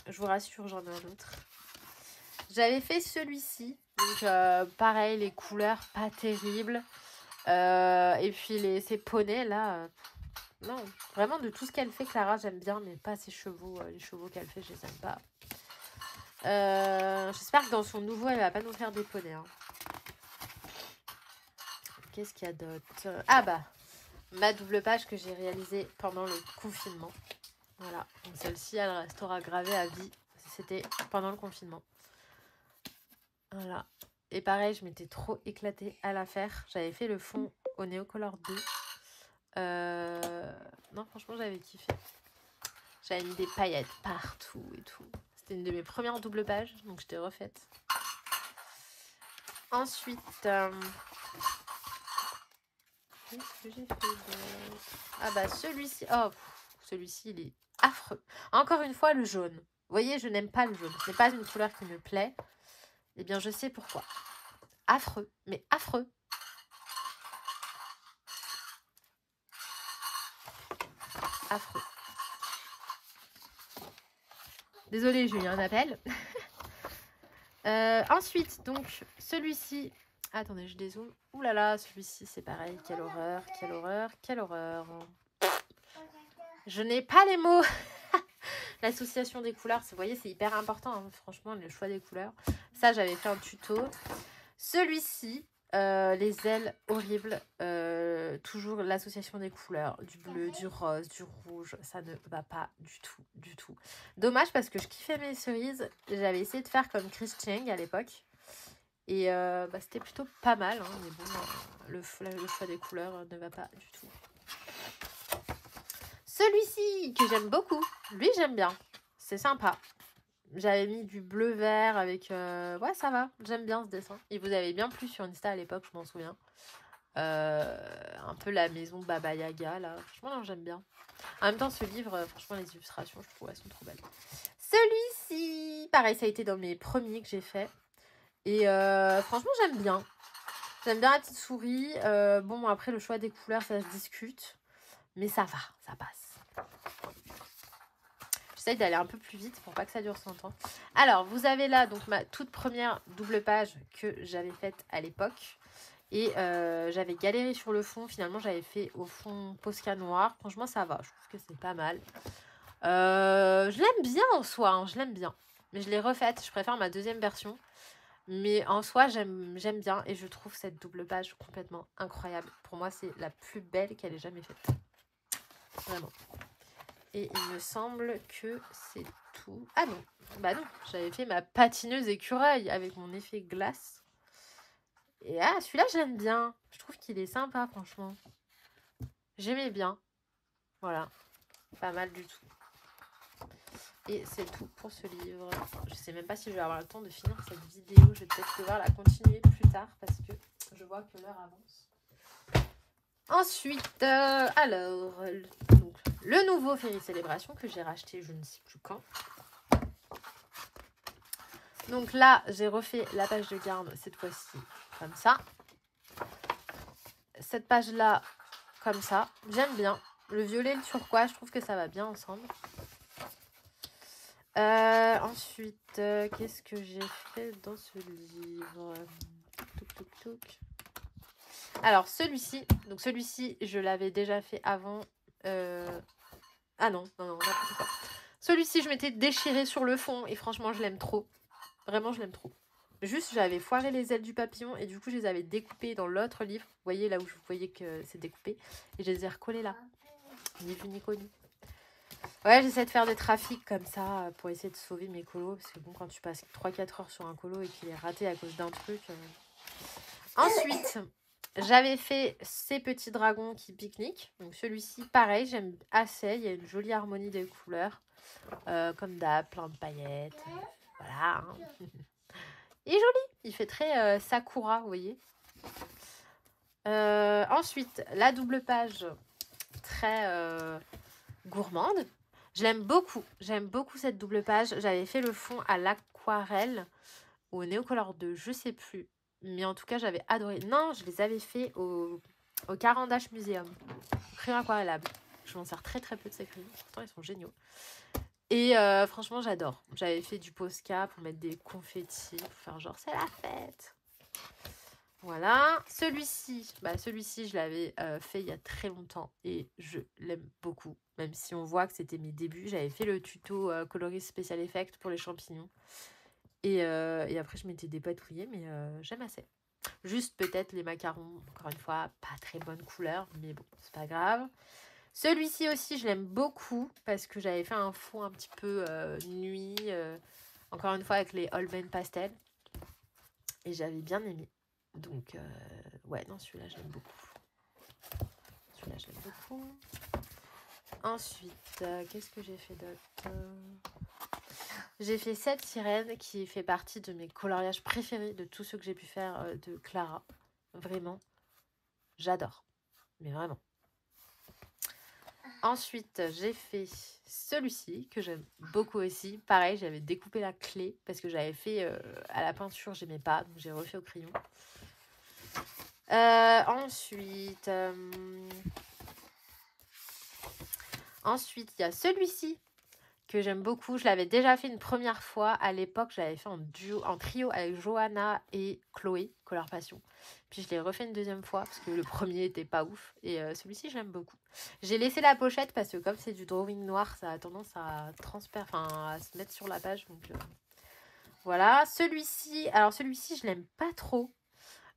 Je vous rassure, j'en ai un autre. J'avais fait celui-ci. Donc, pareil, les couleurs pas terribles. Et puis, ces poneys, là... non, vraiment, de tout ce qu'elle fait, Clara, j'aime bien. Mais pas ses chevaux. Les chevaux qu'elle fait, je les aime pas. J'espère que dans son nouveau, elle va pas nous faire des poneys. Hein. Qu'est-ce qu'il y a d'autre? Ah bah, ma double page que j'ai réalisée pendant le confinement. Voilà, donc celle-ci, elle restera gravée à vie. C'était pendant le confinement. Voilà. Et pareil, je m'étais trop éclatée à la faire. J'avais fait le fond au Neocolor 2. Non, franchement, j'avais kiffé. J'avais mis des paillettes partout et tout. C'était une de mes premières double pages, donc je t'ai refaite. Ensuite, qu'est-ce que j'ai fait? Ah bah celui-ci, oh, celui-ci, il est affreux. Encore une fois, le jaune. Vous voyez, je n'aime pas le jaune. Ce n'est pas une couleur qui me plaît. Eh bien, je sais pourquoi. Affreux, mais affreux. Affreux. Désolée, j'ai eu un appel. Ensuite, donc, celui-ci... Attendez, je dézoome. Ouh là là, celui-ci, c'est pareil. Quelle horreur, quelle horreur, quelle horreur. Je n'ai pas les mots. L'association des couleurs, vous voyez, c'est hyper important, hein, franchement, le choix des couleurs. Ça, j'avais fait un tuto. Celui-ci, les ailes horribles, toujours l'association des couleurs, du bleu, du rose, du rouge, ça ne va pas du tout, du tout. Dommage parce que je kiffais mes cerises. J'avais essayé de faire comme Chris Cheng à l'époque. Et bah, c'était plutôt pas mal, hein, mais bon, le choix des couleurs ne va pas du tout. Celui-ci, que j'aime beaucoup, lui j'aime bien, c'est sympa. J'avais mis du bleu-vert avec... Ouais, ça va. J'aime bien ce dessin. Il vous avait bien plu sur Insta à l'époque, je m'en souviens. Un peu la maison Baba Yaga, là. Franchement, j'aime bien. En même temps, ce livre, franchement, les illustrations, je trouve, elles sont trop belles. Celui-ci, pareil, ça a été dans mes premiers que j'ai fait. Et franchement, j'aime bien. J'aime bien la petite souris. Bon, après, le choix des couleurs, ça se discute. Mais ça va, ça passe. J'essaye d'aller un peu plus vite pour pas que ça dure 100 ans. Alors, vous avez là donc ma toute première double page que j'avais faite à l'époque. Et j'avais galéré sur le fond. Finalement, j'avais fait au fond Posca noir. Franchement, ça va. Je trouve que c'est pas mal. Je l'aime bien en soi. Hein, je l'aime bien. Mais je l'ai refaite. Je préfère ma deuxième version. Mais en soi, j'aime bien. Et je trouve cette double page complètement incroyable. Pour moi, c'est la plus belle qu'elle ait jamais faite. Vraiment. Et il me semble que c'est tout. Ah non. Bah non. J'avais fait ma patineuse écureuil avec mon effet glace. Et ah, celui-là, j'aime bien. Je trouve qu'il est sympa, franchement. J'aimais bien. Voilà. Pas mal du tout. Et c'est tout pour ce livre. Je sais même pas si je vais avoir le temps de finir cette vidéo. Je vais peut-être devoir la continuer plus tard parce que je vois que l'heure avance. Ensuite, alors, donc, le nouveau Fairy Célébration que j'ai racheté je ne sais plus quand. Donc là, j'ai refait la page de garde cette fois-ci comme ça. Cette page-là, comme ça. J'aime bien. Le violet et le turquoise, je trouve que ça va bien ensemble. Ensuite, qu'est-ce que j'ai fait dans ce livre? Touc, touc, touc. Alors, celui-ci. Donc, celui-ci, je l'avais déjà fait avant. Ah non, n'importe quoi. Celui-ci, je m'étais déchirée sur le fond. Et franchement, je l'aime trop. Vraiment, je l'aime trop. Juste, j'avais foiré les ailes du papillon. Et du coup, je les avais découpées dans l'autre livre. Vous voyez, là où vous voyez que c'est découpé. Et je les ai recollées là. Ni vu ni connu. Ouais, j'essaie de faire des trafics comme ça pour essayer de sauver mes colos. Parce que bon, quand tu passes 3-4 heures sur un colo et qu'il est raté à cause d'un truc. Ensuite, j'avais fait ces petits dragons qui pique-niquent. Donc celui-ci, pareil, j'aime assez. Il y a une jolie harmonie des couleurs. Comme d'hab, plein de paillettes. Voilà. Hein. Il est joli. Il fait très Sakura, vous voyez. Ensuite, la double page très gourmande. Je l'aime beaucoup. J'aime beaucoup cette double page. J'avais fait le fond à l'aquarelle ou au Néocolor 2, je sais plus. Mais en tout cas, j'avais adoré. Non, je les avais fait au Carandache Museum. Crayon aquarellable. Je m'en sers très très peu de ces crayons. Pourtant, ils sont géniaux. Et franchement, j'adore. J'avais fait du Posca pour mettre des confettis, pour faire genre, c'est la fête. Voilà. Celui-ci, je l'avais fait il y a très longtemps et je l'aime beaucoup. Même si on voit que c'était mes débuts. J'avais fait le tuto coloriste Special Effect pour les champignons. Et après, je m'étais dépatouillée, mais j'aime assez. Juste peut-être les macarons, encore une fois, pas très bonne couleur, mais bon, c'est pas grave. Celui-ci aussi, je l'aime beaucoup parce que j'avais fait un fond un petit peu nuit, encore une fois avec les Holbein Pastel. Et j'avais bien aimé. Donc, ouais, non, celui-là, je l'aime beaucoup. Celui-là, je l'aime beaucoup. Ensuite, qu'est-ce que j'ai fait d'autre? J'ai fait cette sirène qui fait partie de mes coloriages préférés de tous ceux que j'ai pu faire de Clara. Vraiment, j'adore. Mais vraiment. Ensuite, j'ai fait celui-ci que j'aime beaucoup aussi. Pareil, j'avais découpé la clé parce que j'avais fait à la peinture, j'aimais pas. Donc, j'ai refait au crayon. Ensuite, il y a celui-ci que j'aime beaucoup. Je l'avais déjà fait une première fois. À l'époque, je l'avais fait en trio avec Johanna et Chloé, Color Passion. Puis je l'ai refait une deuxième fois parce que le premier était pas ouf. Et celui-ci, je l'aime beaucoup. J'ai laissé la pochette parce que comme c'est du drawing noir, ça a tendance à à se mettre sur la page. Donc voilà. Celui-ci, je l'aime pas trop.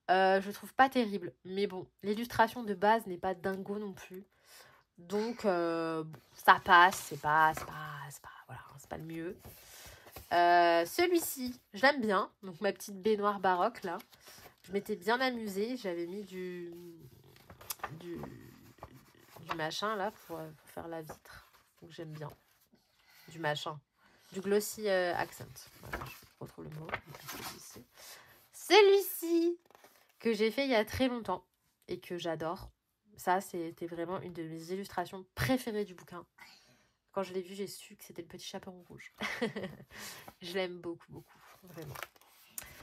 Je le trouve pas terrible. Mais bon, l'illustration de base n'est pas dingo non plus. Donc, ça passe, c'est pas le mieux. Celui-ci, je l'aime bien. Donc, ma petite baignoire baroque, là. Je m'étais bien amusée. J'avais mis du machin, là, pour faire la vitre. Donc, j'aime bien. Du machin. Du Glossy Accent. Voilà, je retrouve le mot. Celui-ci que j'ai fait il y a très longtemps et que j'adore. Ça, c'était vraiment une de mes illustrations préférées du bouquin. Quand je l'ai vu, j'ai su que c'était le petit chaperon rouge. Je l'aime beaucoup, beaucoup, vraiment.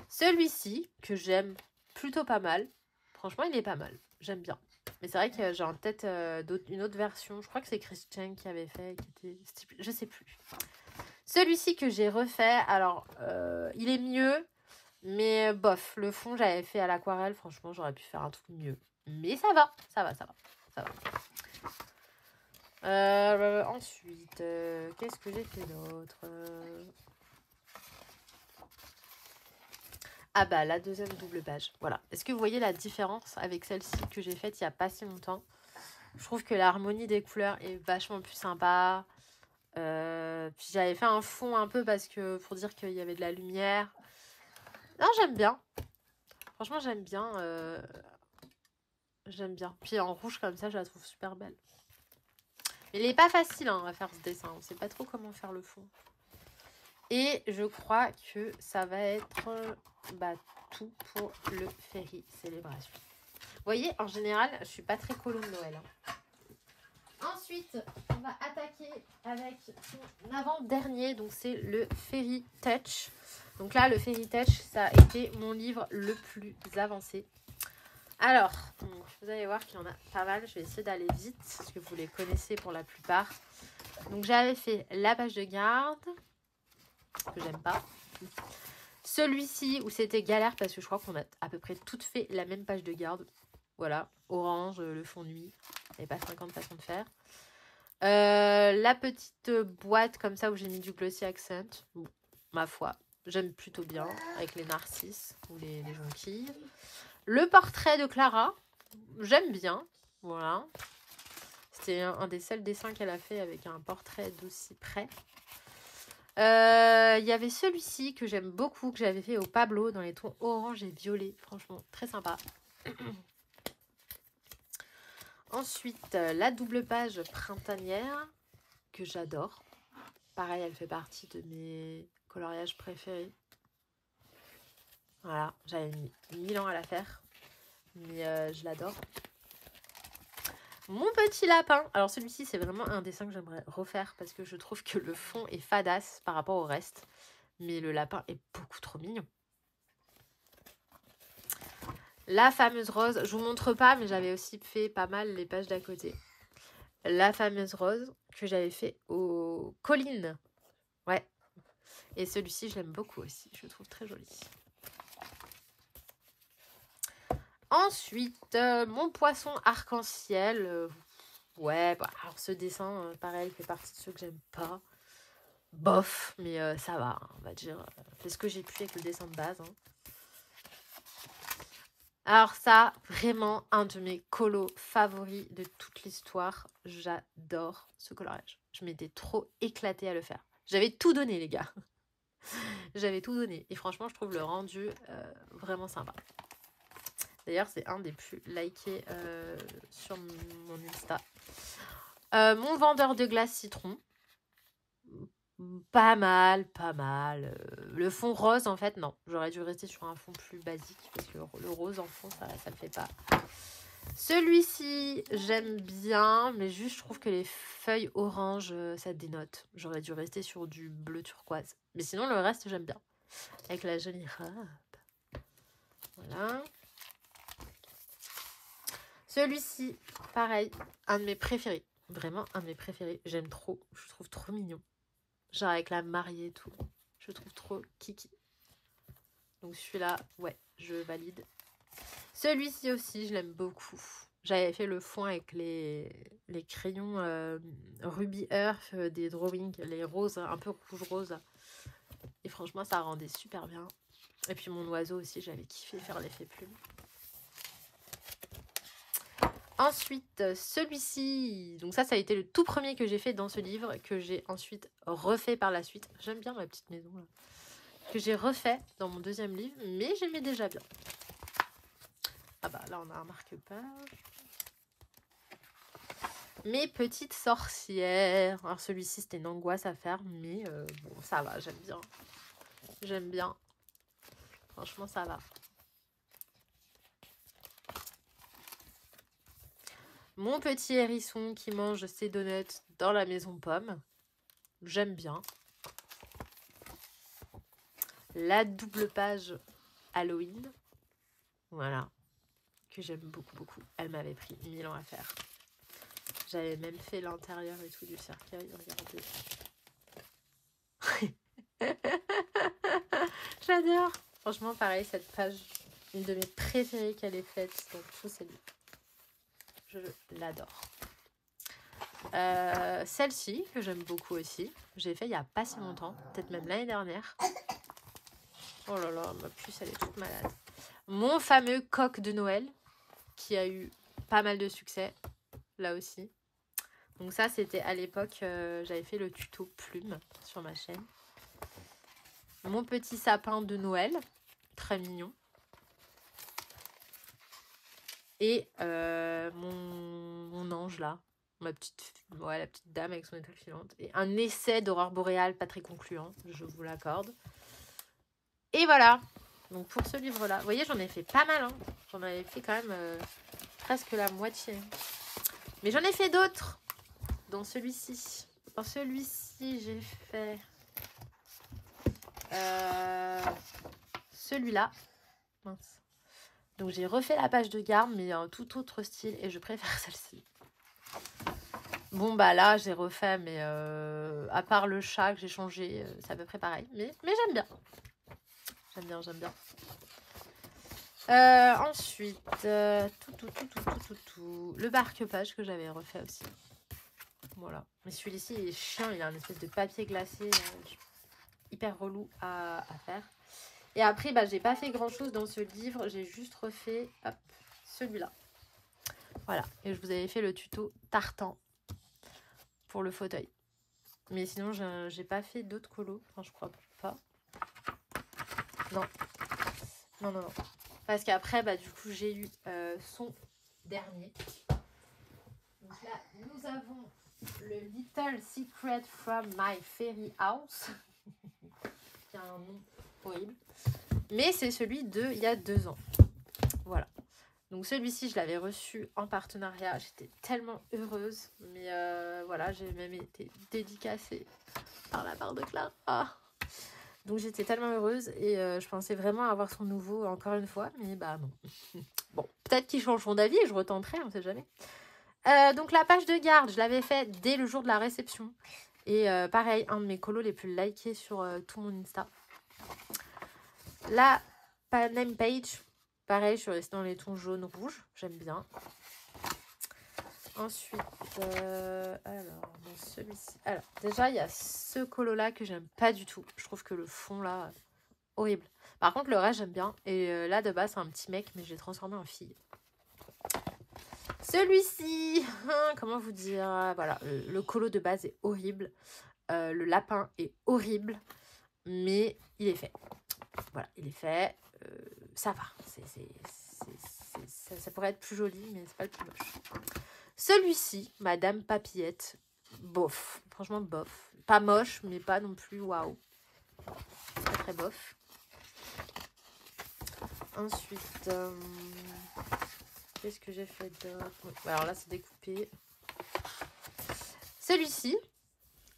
Celui-ci, que j'aime plutôt pas mal. Franchement, il est pas mal. J'aime bien. Mais c'est vrai que j'ai en tête une autre version. Je crois que c'est Christian qui avait fait. Qui était... Je sais plus. Celui-ci que j'ai refait. Alors, il est mieux. Mais bof, le fond, j'avais fait à l'aquarelle. Franchement, j'aurais pu faire un truc mieux. Mais ça va. Ça va, ça va. Ça va. Ensuite, qu'est-ce que j'ai fait d'autre Ah bah, la deuxième double page. Voilà. Est-ce que vous voyez la différence avec celle-ci que j'ai faite il n'y a pas si longtemps? Je trouve que l'harmonie des couleurs est vachement plus sympa. Puis j'avais fait un fond un peu parce que pour dire qu'il y avait de la lumière. Non, j'aime bien. Franchement, j'aime bien. J'aime bien. Puis en rouge comme ça, je la trouve super belle. Il n'est pas facile à faire ce dessin. On ne sait pas trop comment faire le fond. Et je crois que ça va être tout pour le Fairy Célébration. Vous voyez, en général, je suis pas très colo de Noël. Ensuite, on va attaquer avec son avant-dernier. Donc, c'est le Fairy Touch. Donc là, le Fairy Touch, ça a été mon livre le plus avancé. Alors, vous allez voir qu'il y en a pas mal. Je vais essayer d'aller vite parce que vous les connaissez pour la plupart. Donc, j'avais fait la page de garde, que j'aime pas. Celui-ci où c'était galère parce que je crois qu'on a à peu près toutes fait la même page de garde. Voilà, orange, le fond nuit. Il n'y avait pas 50 façons de faire. La petite boîte comme ça où j'ai mis du Glossy Accent. Bon, ma foi, j'aime plutôt bien avec les narcisses ou les jonquilles. Le portrait de Clara, j'aime bien. Voilà. C'était un des seuls dessins qu'elle a fait avec un portrait d'aussi près. Il y avait celui-ci que j'aime beaucoup, que j'avais fait au Pablo dans les tons orange et violet. Franchement, très sympa. Ensuite, la double page printanière que j'adore. Pareil, elle fait partie de mes coloriages préférés. Voilà, j'avais mis 1000 ans à la faire, mais je l'adore. Mon petit lapin. Alors celui-ci, c'est vraiment un dessin que j'aimerais refaire parce que je trouve que le fond est fadasse par rapport au reste. Mais le lapin est beaucoup trop mignon. La fameuse rose. Je vous montre pas, mais j'avais aussi fait pas mal les pages d'à côté. La fameuse rose que j'avais fait aux collines. Ouais. Et celui-ci, je l'aime beaucoup aussi. Je le trouve très joli. Ensuite, mon poisson arc-en-ciel. Ouais, bah, alors ce dessin, pareil, fait partie de ceux que j'aime pas. Bof, mais ça va, hein, on va dire. C'est ce que j'ai pu avec le dessin de base. Hein. Alors ça, vraiment un de mes colos favoris de toute l'histoire. J'adore ce coloriage. Je m'étais trop éclatée à le faire. J'avais tout donné, les gars. J'avais tout donné. Et franchement, je trouve le rendu vraiment sympa. D'ailleurs, c'est un des plus likés sur mon Insta. Mon vendeur de glace citron. Pas mal, pas mal. Le fond rose, en fait, non. J'aurais dû rester sur un fond plus basique. Parce que le rose en fond, ça ne le fait pas. Celui-ci, j'aime bien. Mais juste, je trouve que les feuilles orange, ça dénote. J'aurais dû rester sur du bleu turquoise. Mais sinon, le reste, j'aime bien. Avec la jolie robe. Voilà. Celui-ci, pareil, un de mes préférés. Vraiment un de mes préférés. J'aime trop. Je trouve trop mignon. Genre avec la mariée et tout. Je trouve trop kiki. Donc celui-là, ouais, je valide. Celui-ci aussi, je l'aime beaucoup. J'avais fait le fond avec les crayons Ruby Earth, des drawings, les roses, un peu rouge-rose. Et franchement, ça rendait super bien. Et puis mon oiseau aussi, j'avais kiffé faire l'effet plume. Ensuite, celui-ci, donc ça a été le tout premier que j'ai fait dans ce livre, que j'ai ensuite refait par la suite. J'aime bien ma petite maison, là. Que j'ai refait dans mon deuxième livre, mais j'aimais déjà bien. Ah bah là, on a un marque-page. Mes petites sorcières. Alors celui-ci, c'était une angoisse à faire, mais bon, ça va, j'aime bien. J'aime bien. Franchement, ça va. Mon petit hérisson qui mange ses donuts dans la maison pomme. J'aime bien. La double page Halloween. Voilà. Que j'aime beaucoup, beaucoup. Elle m'avait pris 1000 ans à faire. J'avais même fait l'intérieur et tout du cercueil. Regardez. J'adore. Franchement, pareil, cette page, une de mes préférées qu'elle ait faite dans tous ses livres. Je l'adore. Celle-ci, que j'aime beaucoup aussi, j'ai fait il n'y a pas si longtemps, peut-être même l'année dernière. Oh là là, ma puce, elle est toute malade. Mon fameux coq de Noël, qui a eu pas mal de succès, là aussi. Donc ça, c'était à l'époque, j'avais fait le tuto plume sur ma chaîne. Mon petit sapin de Noël, très mignon. Et mon ange là, la petite dame avec son étoile filante. Et un essai d'aurore boréale pas très concluant, je vous l'accorde. Et voilà. Donc pour ce livre-là, vous voyez, j'en ai fait pas mal. Hein. J'en avais fait quand même presque la moitié. Mais j'en ai fait d'autres dans celui-ci. Dans celui-ci, j'ai fait celui-là. Mince. Donc j'ai refait la page de garde, mais un tout autre style. Et je préfère celle-ci. Bon, bah là, j'ai refait, mais à part le chat que j'ai changé, c'est à peu près pareil. Mais j'aime bien. J'aime bien. Ensuite, le marque-page que j'avais refait aussi. Voilà. Mais celui-ci, il est chiant. Il a une espèce de papier glacé hyper relou à faire. Et après, bah, j'ai pas fait grand-chose dans ce livre. J'ai juste refait celui-là. Voilà. Et je vous avais fait le tuto tartan pour le fauteuil. Mais sinon, j'ai pas fait d'autres colos. Enfin, je crois pas. Non. Non. Parce qu'après, bah, du coup, j'ai eu son dernier. Donc là, nous avons le Little Secret from My Fairy House. Qui a un nom horrible. Mais c'est celui de il y a 2 ans. Voilà. Donc celui-ci, je l'avais reçu en partenariat. J'étais tellement heureuse. Mais voilà, j'ai même été dédicacée par la part de Clara. Donc j'étais tellement heureuse et je pensais vraiment avoir son nouveau encore une fois, mais bah non. Bon, peut-être qu'ils changeront d'avis et je retenterai, on ne sait jamais. Donc la page de garde, je l'avais fait dès le jour de la réception. Et pareil, un de mes colos les plus likés sur tout mon Insta. La name page, pareil, je suis restée dans les tons jaune, rouge, j'aime bien. Ensuite, alors, dans celui-ci. Alors, déjà, il y a ce colo-là que j'aime pas du tout. Je trouve que le fond, là, horrible. Par contre, le reste, j'aime bien. Et là, de base, c'est un petit mec, mais je l'ai transformé en fille. Celui-ci, comment vous dire? Voilà, le colo de base est horrible. Le lapin est horrible. Mais il est fait. Voilà, il est fait. Ça va. Ça pourrait être plus joli, mais c'est pas le plus moche. Celui-ci, Madame Papillette, bof. Franchement, bof. Pas moche, mais pas non plus waouh. Très, très bof. Ensuite, qu'est-ce que j'ai fait d'autre? Alors là, c'est découpé. Celui-ci,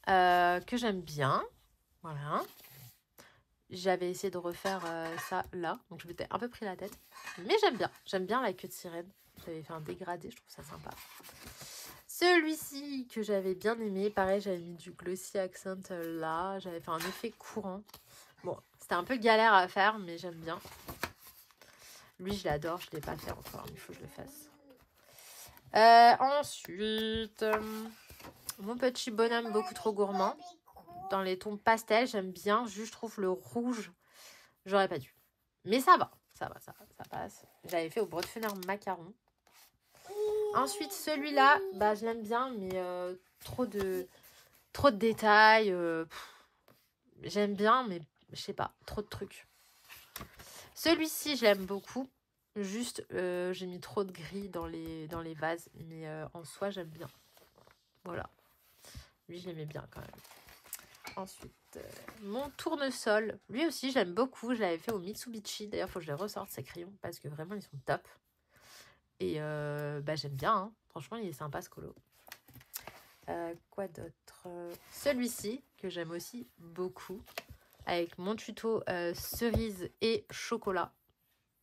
que j'aime bien. Voilà. J'avais essayé de refaire ça là. Donc, je m'étais un peu pris la tête. Mais j'aime bien. J'aime bien la queue de sirène. J'avais fait un dégradé, je trouve ça sympa. Celui-ci que j'avais bien aimé, pareil, j'avais mis du glossy accent là. J'avais fait un effet courant. Bon, c'était un peu galère à faire, mais j'aime bien. Lui, je l'adore. Je ne l'ai pas fait encore, mais il faut que je le fasse. Ensuite, mon petit bonhomme beaucoup trop gourmand. Dans les tons pastel, j'aime bien. Juste, je trouve le rouge, j'aurais pas dû. Mais ça va. Ça passe. J'avais fait au Brodfenner macaron. Ensuite, celui-là, bah, je l'aime bien, mais trop de détails. J'aime bien, mais je sais pas, trop de trucs. Celui-ci, je l'aime beaucoup. Juste, j'ai mis trop de gris dans les vases, mais en soi, j'aime bien. Voilà. Lui, je l'aimais bien quand même. Ensuite, mon tournesol. Lui aussi, j'aime beaucoup. Je l'avais fait au Mitsubishi. D'ailleurs, il faut que je les ressorte, ces crayons, parce que vraiment, ils sont top. Et j'aime bien. Hein. Franchement, il est sympa, ce colo. Quoi d'autre? Celui-ci, que j'aime aussi beaucoup. Avec mon tuto cerise et chocolat.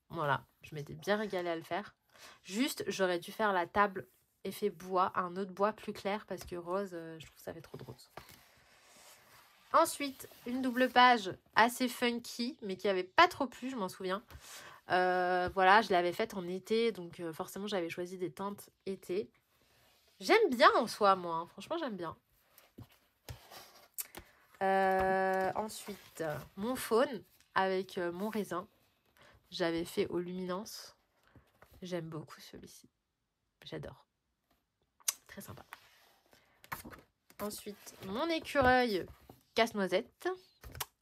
Voilà, je m'étais bien régalée à le faire. Juste, j'aurais dû faire la table effet bois, un autre bois plus clair, parce que rose, je trouve que ça fait trop de rose. Ensuite, une double page assez funky, mais qui n'avait pas trop plu, je m'en souviens. Voilà, je l'avais faite en été, donc forcément, j'avais choisi des teintes été. J'aime bien en soi, moi. Hein. Franchement, j'aime bien. Ensuite, mon faune avec mon raisin. J'avais fait aux luminances. J'aime beaucoup celui-ci. J'adore. Très sympa. Ensuite, mon écureuil casse-noisette.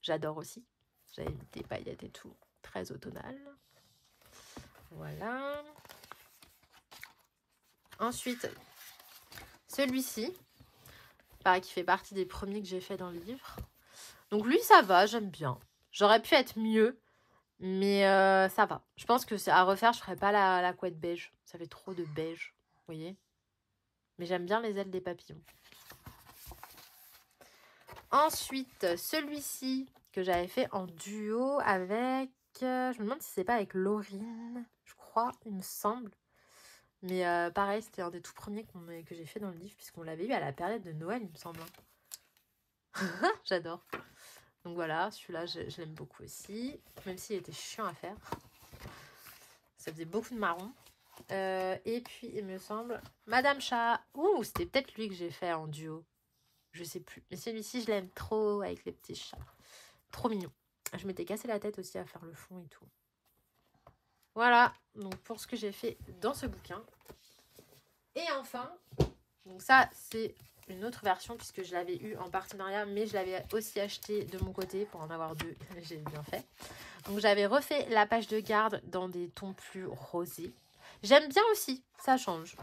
J'adore aussi. J'avais mis des paillettes et tout. Très automnal. Voilà. Ensuite, celui-ci. Pareil, qui fait partie des premiers que j'ai fait dans le livre. Donc lui, ça va, j'aime bien. J'aurais pu être mieux, mais ça va. Je pense que à refaire, je ne ferais pas la couette beige. Ça fait trop de beige, vous voyez. Mais j'aime bien les ailes des papillons. Ensuite, celui-ci que j'avais fait en duo avec... je me demande si c'est pas avec Laurine, je crois, il me semble. Mais pareil, c'était un des tout premiers que j'ai fait dans le livre, puisqu'on l'avait eu à la période de Noël, il me semble. J'adore. Donc voilà, celui-là, je l'aime beaucoup aussi. Même s'il était chiant à faire. Ça faisait beaucoup de marron. Et puis, il me semble, Madame Chat. Ouh, c'était peut-être lui que j'ai fait en duo. Je sais plus. Mais celui-ci, je l'aime trop avec les petits chats. Trop mignon. Je m'étais cassé la tête aussi à faire le fond et tout. Voilà. Donc, pour ce que j'ai fait dans ce bouquin. Et enfin, donc ça, c'est une autre version puisque je l'avais eu en partenariat, mais je l'avais aussi acheté de mon côté pour en avoir deux. J'ai bien fait. Donc, j'avais refait la page de garde dans des tons plus rosés. J'aime bien aussi. Ça change.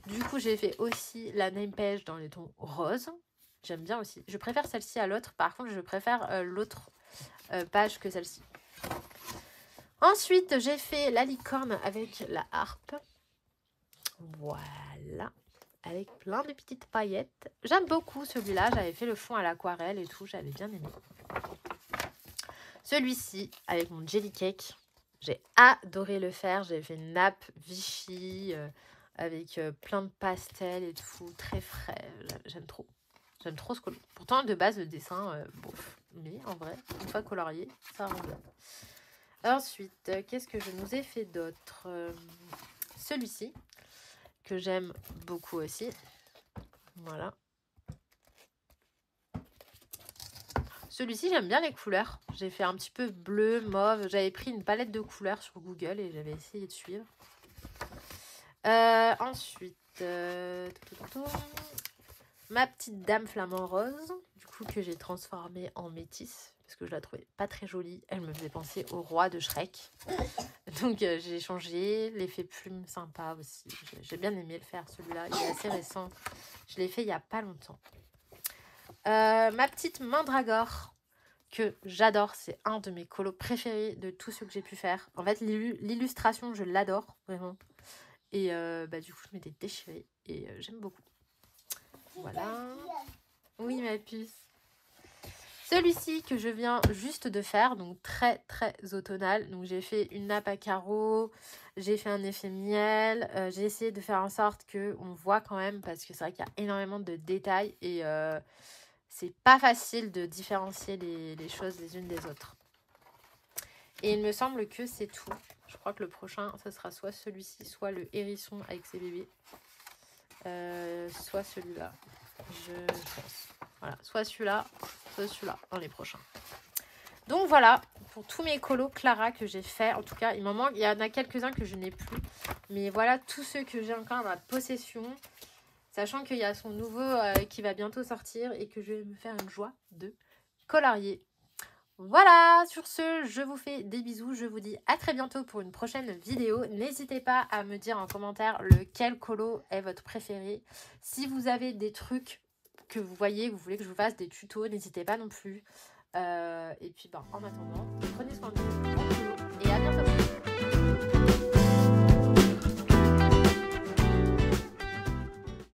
Du coup, j'ai fait aussi la name page dans les tons roses. J'aime bien aussi. Je préfère celle-ci à l'autre. Par contre, je préfère l'autre page que celle-ci. Ensuite, j'ai fait la licorne avec la harpe. Voilà. Avec plein de petites paillettes. J'aime beaucoup celui-là. J'avais fait le fond à l'aquarelle et tout. J'avais bien aimé. Celui-ci, avec mon jelly cake. J'ai adoré le faire. J'ai fait une nappe Vichy avec plein de pastels et tout. Très frais. J'aime trop. J'aime trop ce colorier. Pourtant, de base, le dessin, bof. Mais en vrai, une fois colorié, ça rend bien. Ensuite, qu'est-ce que je nous ai fait d'autre? Celui-ci, que j'aime beaucoup aussi. Voilà. Celui-ci, j'aime bien les couleurs. J'ai fait un petit peu bleu, mauve. J'avais pris une palette de couleurs sur Google et j'avais essayé de suivre. Ensuite, ma petite dame flamant rose, du coup, que j'ai transformée en métisse. Parce que je la trouvais pas très jolie. Elle me faisait penser au roi de Shrek. Donc j'ai changé. L'effet plume sympa aussi. J'ai bien aimé le faire celui-là. Il est assez récent. Je l'ai fait il n'y a pas longtemps. Ma petite mandragore que j'adore. C'est un de mes colos préférés de tous ceux que j'ai pu faire. En fait, l'illustration, je l'adore vraiment. Et du coup, je m'étais déchirée. Et j'aime beaucoup. Voilà. Oui, ma puce. Celui-ci que je viens juste de faire, donc très très automnal. Donc j'ai fait une nappe à carreaux, j'ai fait un effet miel. J'ai essayé de faire en sorte qu'on voit quand même, parce que c'est vrai qu'il y a énormément de détails et c'est pas facile de différencier les choses les unes des autres. Et il me semble que c'est tout. Je crois que le prochain, ce sera soit celui-ci, soit le hérisson avec ses bébés. Soit celui-là, je pense. Voilà, soit celui-là dans les prochains. Donc voilà, pour tous mes colos Clara que j'ai fait. En tout cas, il m'en manque. Il y en a quelques-uns que je n'ai plus. Mais voilà, tous ceux que j'ai encore dans ma possession. Sachant qu'il y a son nouveau qui va bientôt sortir et que je vais me faire une joie de colorier. Voilà, sur ce, je vous fais des bisous. Je vous dis à très bientôt pour une prochaine vidéo. N'hésitez pas à me dire en commentaire lequel colo est votre préféré. Si vous avez des trucs que vous voyez, vous voulez que je vous fasse des tutos, n'hésitez pas non plus. Et puis, en attendant, prenez soin de vous, bon boulot, et à bientôt.